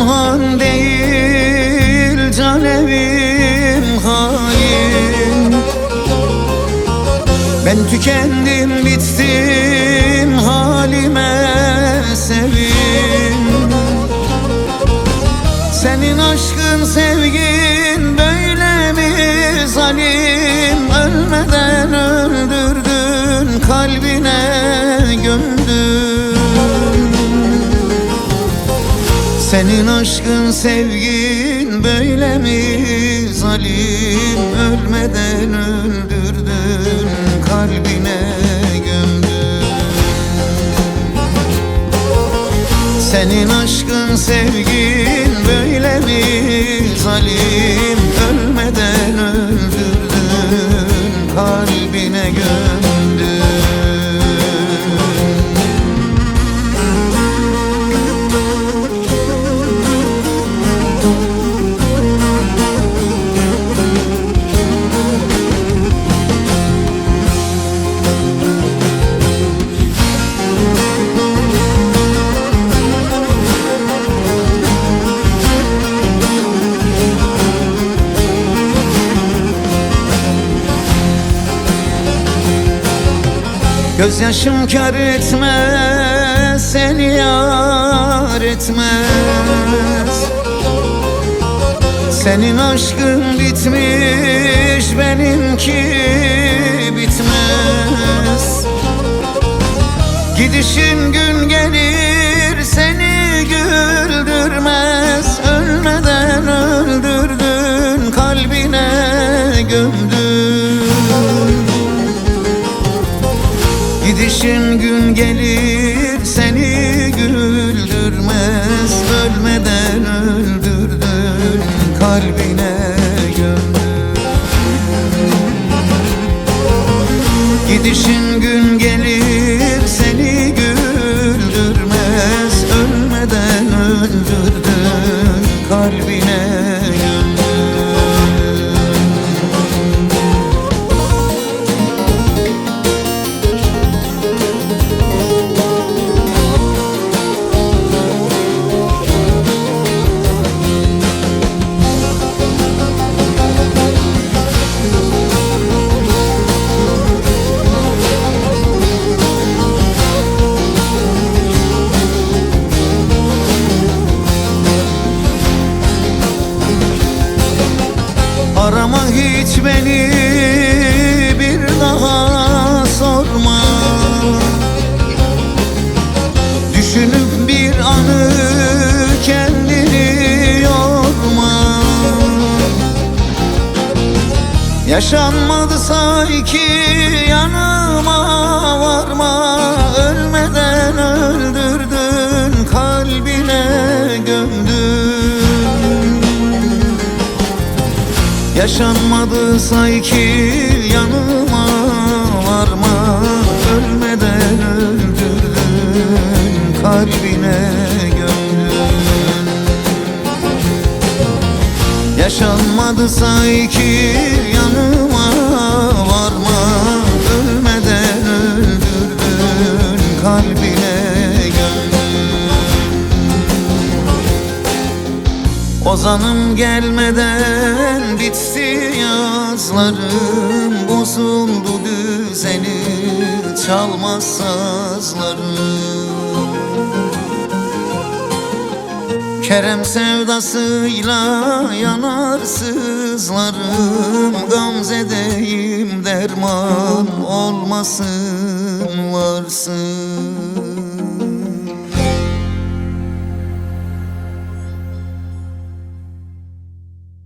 han değil, can evim hain. Ben tükendim, bittim, halime sevin. Senin aşkın, sevgin böyle mi zalim? Ölmeden öldürdün, kalbine gömdün. Senin aşkın, sevgin böyle mi zalim? Ölmeden öldürdün, kalbine gömdün. Senin aşkın, sevgin böyle mi zalim? Ölmeden öldürdün, kalbine gömdün. Gözyaşım kâr etmez, seni yar etmez. Senin aşkın bitmiş, benimki bitmez. Gidişin gün gelir, seni güldürmez. Ölmeden öldürdün, kalbine gömdün. Gidişin gün gelir, seni güldürmez. Ölmeden öldürdün, kalbine gömdün. Gidişin gün gelir, seni güldürmez. Ölmeden öldürdün, kalbine gömdün. Arama hiç beni, bir daha sorma. Düşünüp bir anı kendini yorma. Yaşanmadı sanki, yanıma varma. Ölmeden öldürdün, kalbine gömdün. Yaşanmadı sanki, yanıma varma. Ölmeden öldürdün, kalbine gömdün. Yaşanmadı sanki, yanıma varma. Ölmeden öldürdün, kalbine gömdün. Ozanım gelmeden bitti yazlarım. Bozuldu düzeni, çalmaz sazlarım. Kerem sevdasıyla yanar sızlarım. Gamzedeyim, derman olmasın varsın.